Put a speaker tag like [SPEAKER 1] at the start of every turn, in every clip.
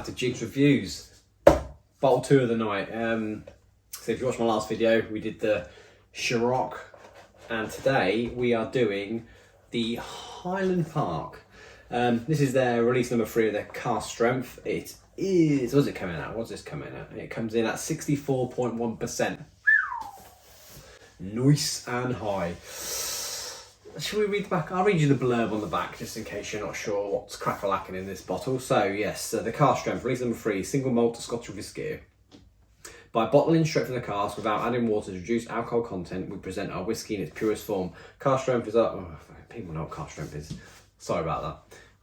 [SPEAKER 1] to Jig's Reviews. Bottle 2 of the night. So if you watched my last video, we did the Ciroc, and today we are doing the Highland Park. This is their release number 3 of their Cask strength. It is, what's it coming at? What's this coming at? It comes in at 64.1%. Nice and high. Shall we read the back? I'll read you the blurb on the back just in case you're not sure what's crack-a-lacking in this bottle. So yes, the Cask strength, release number 3, single malt Scotch whisky. By bottling straight from the cask without adding water to reduce alcohol content, we present our whisky in its purest form. Cask strength is up. Oh, people know what cask strength is. Sorry about that.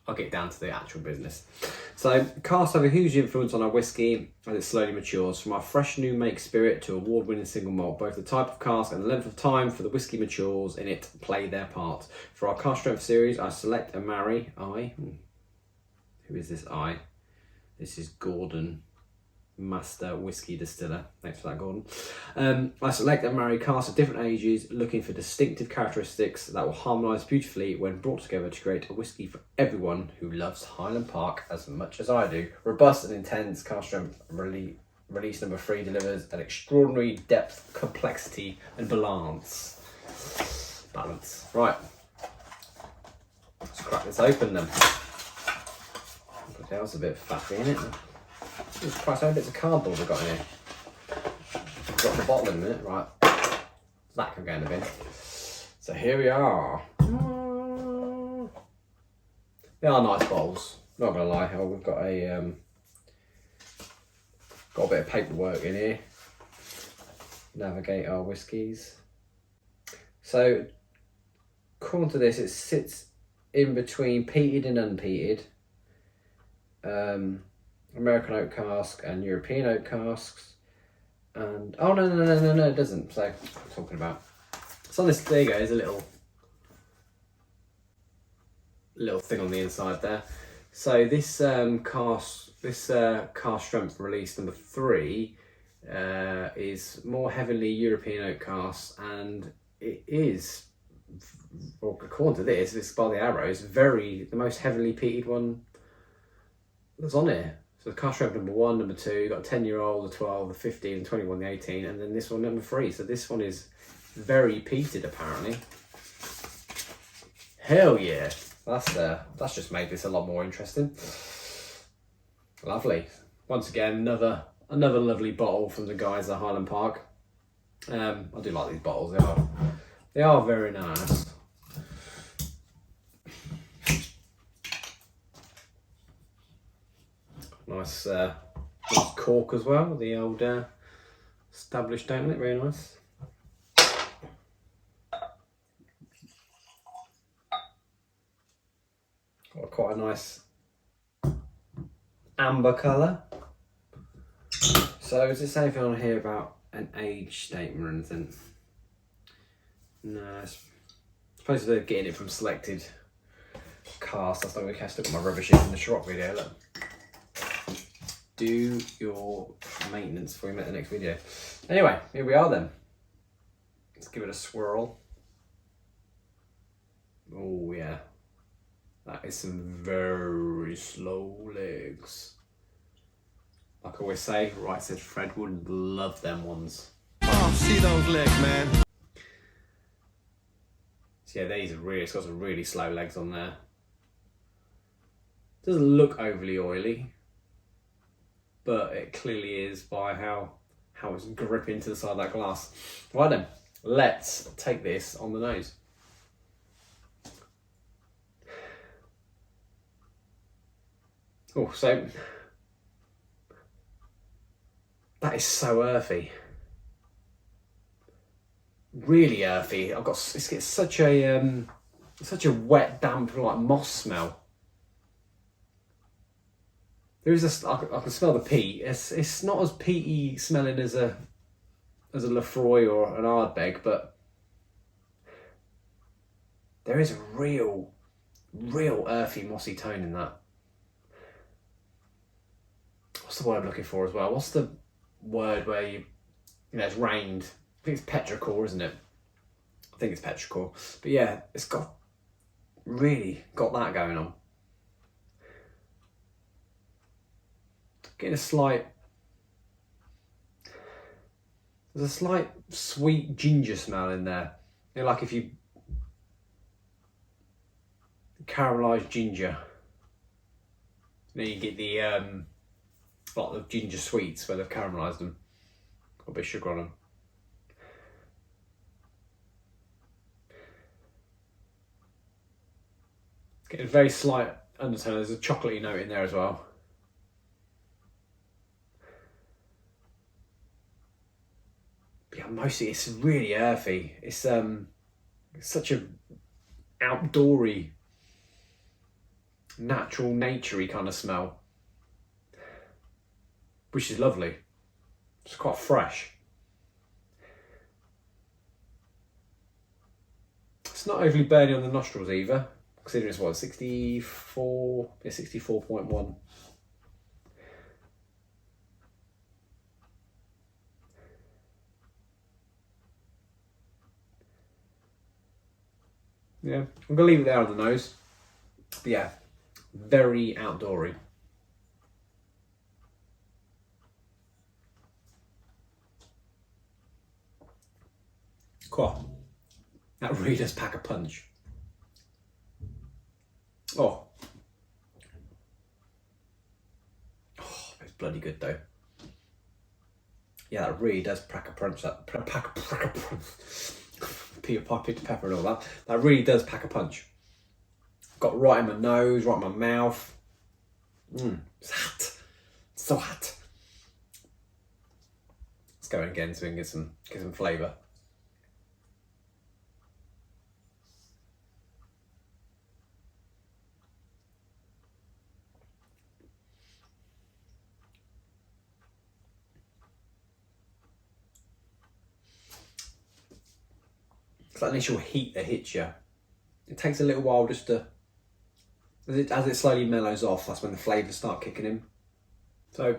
[SPEAKER 1] I'll get down to the actual business. So, casks have a huge influence on our whisky as it slowly matures. From our fresh new make spirit to award-winning single malt, both the type of cask and the length of time for the whisky matures in it play their part. For our Cask strength series, I select and marry who is this I? This is Gordon, Master Whisky Distiller. Thanks for that, Gordon. I select and marry casks of different ages, looking for distinctive characteristics that will harmonise beautifully when brought together to create a whisky for everyone who loves Highland Park as much as I do. Robust and intense Cask strength release number 3 delivers an extraordinary depth, complexity and balance. Right. Let's crack this open then. That was a bit faffy, isn't it? There's quite so many bits of cardboard we've got in here. Got the bottle in a minute, right? That can go in the bin. So here we are. They are nice bottles, not gonna lie. Oh, we've got a bit of paperwork in here. Navigate our whiskies. So according to this, it sits in between peated and unpeated. American oak cask and European oak casks, and oh no, it doesn't. So what I'm talking about. So on this, there you go. There's a little thing on the inside there. So this cask strength release number 3 is more heavily European oak cask, and it is, well, according to this, by the arrows, the most heavily peated one that's on here. So the Cask strength number 1, number 2, you've got a 10-year-old, the 12, the 15, the 21, the 18, and then this one number 3. So this one is very peated apparently. Hell yeah. That's just made this a lot more interesting. Lovely. Once again, another lovely bottle from the guys at Highland Park. I do like these bottles, they are very nice. Nice cork as well, the old established date on it, very nice. Got quite a nice amber colour. So is there anything on here about an age statement or anything? No, I suppose they're getting it from selected casks. That's not going to cast up my rubbish in the Ciroc video, look. Do your maintenance before you make the next video. Anyway, here we are then. Let's give it a swirl. Oh yeah. That is some very slow legs. Like I always say, Right Said Fred would love them ones.
[SPEAKER 2] Oh, see those legs, man.
[SPEAKER 1] So yeah, it's got some really slow legs on there. Doesn't look overly oily, but it clearly is by how it's gripping to the side of that glass. Right then, let's take this on the nose. Oh, so that is so earthy. Really earthy. It's such a wet, damp, like moss smell. There is I can smell the peat. It's not as peaty smelling as a Lefroy or an Ardbeg, but there is a real earthy, mossy tone in that. What's the word I'm looking for as well? What's the word where it's rained? I think it's petrichor, isn't it? I think it's petrichor. But yeah, it's really got that going on. Getting a slight, there's a slight sweet ginger smell in there. You know, like if you caramelised ginger. Then you get the lot of ginger sweets where they've caramelised them. Got a bit of sugar on them. Getting a very slight undertone. There's a chocolatey note in there as well. But yeah, mostly it's really earthy. It's such a outdoory, natural, naturey kind of smell, which is lovely. It's quite fresh. It's not overly burning on the nostrils either, considering it's what, 64, yeah, 64.1. Yeah, I'm gonna leave it there on the nose. But yeah, very outdoory. Cool. That really does pack a punch. Oh, it's bloody good though. Yeah, that really does pack a punch. That pack a punch. Peter Piper, pepper and all that. That really does pack a punch. Got right in my nose, right in my mouth. It's hot. So hot. Let's go in again so we can get some flavour. It's that initial heat that hits you. It takes a little while just to, as it slowly mellows off, that's when the flavours start kicking in. So,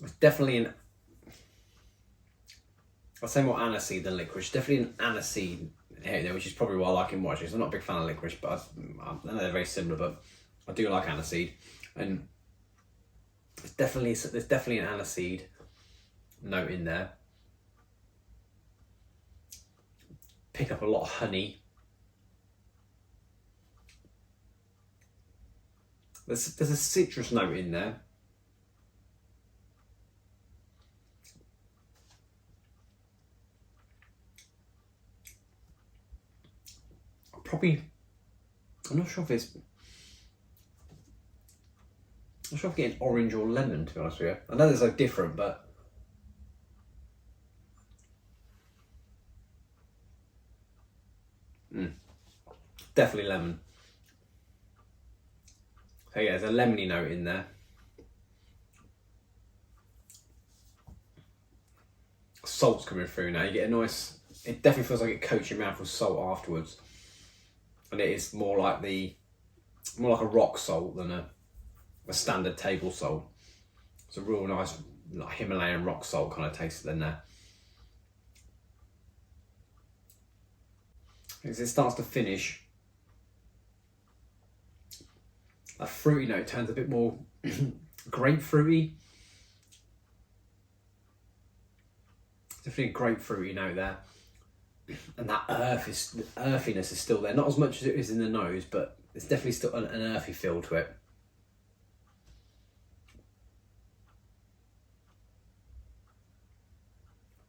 [SPEAKER 1] it's definitely an, I'll say more aniseed than licorice. Definitely an aniseed here, there, which is probably why I like it more. Actually, I'm not a big fan of licorice, but I know they're very similar, but I do like aniseed. And there's definitely an aniseed note in there. Pick up a lot of honey. There's a citrus note in there. I'm not sure if I'm getting orange or lemon, to be honest with you. I know they're so different, but definitely lemon. So yeah, there's a lemony note in there. Salt's coming through now. You get a nice, it definitely feels like it coats your mouth with salt afterwards. And it is more like a rock salt than a standard table salt. It's a real nice like Himalayan rock salt kind of taste in there. As it starts to finish, that fruity note turns a bit more grapefruity. Definitely a grapefruity note there. And that earthiness is still there. Not as much as it is in the nose, but it's definitely still an earthy feel to it.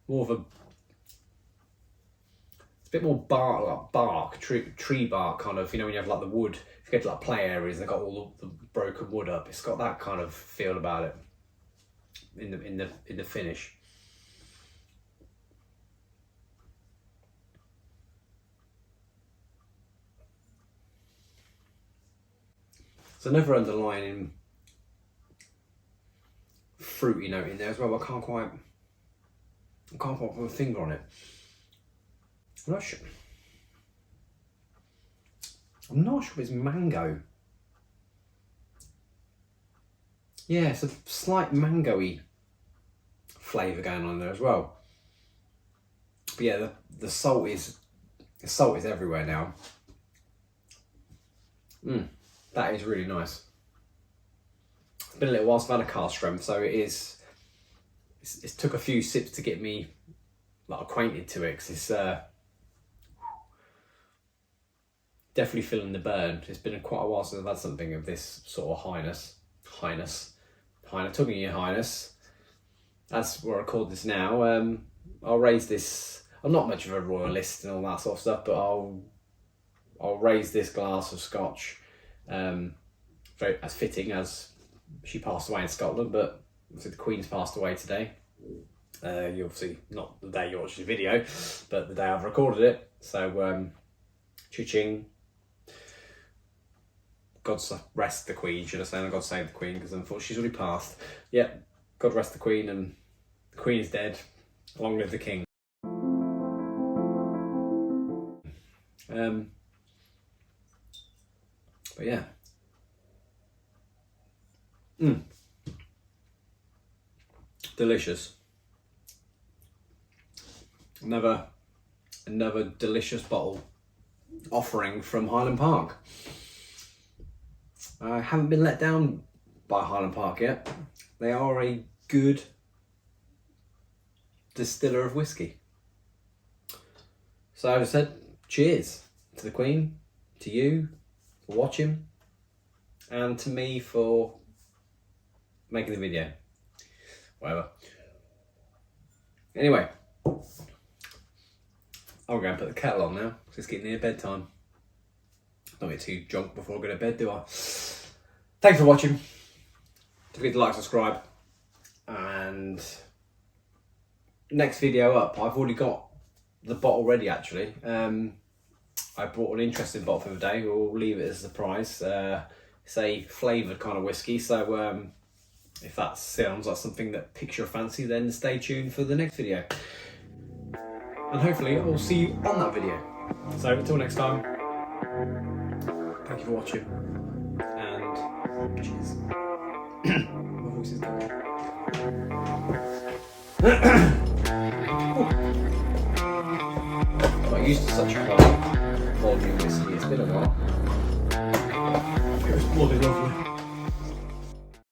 [SPEAKER 1] More of a, it's a bit more bark, like bark, tree bark kind of, you know, when you have like the wood, if you go to like play areas, they've got all the broken wood up. It's got that kind of feel about it in the finish. There's another underlying fruity note in there as well, but I can't quite put my finger on it. I'm not sure. I'm not sure if it's mango. Yeah, it's a slight mango-y flavour going on there as well. But yeah, the salt is everywhere now. That is really nice. It's been a little while since I've had a cask strength, so it's took a few sips to get me like acquainted to it, because it's definitely feeling the burn. It's been quite a while since I've had something of this sort of highness. Talking to your highness, that's where I record this now. I'll raise this. I'm not much of a royalist and all that sort of stuff, but I'll raise this glass of scotch, very as fitting as she passed away in Scotland. But obviously the Queen's passed away today. You obviously not the day you watch the video, but the day I've recorded it. So cha-ching. God rest the Queen, should I say? And God save the Queen, because unfortunately she's already passed. Yeah, God rest the Queen, and the Queen is dead. Long live the King. But yeah. Delicious. Another delicious bottle offering from Highland Park. I haven't been let down by Highland Park yet. They are a good distiller of whiskey. So as I said, cheers to the Queen, to you for watching, and to me for making the video. Whatever. Anyway, I'll go and put the kettle on now, because it's getting near bedtime. Don't get too drunk before I go to bed, do I? Thanks for watching. Don't forget to like, subscribe, and next video up, I've already got the bottle ready actually. I bought an interesting bottle for the day. We'll leave it as a surprise. It's a flavoured kind of whiskey, so if that sounds like something that piques your fancy, then stay tuned for the next video. And hopefully I'll see you on that video. So until next time, thank you for watching, and cheers. My voice is going. I'm not used to such a high volume whiskey, it's been a while. It was bloody lovely.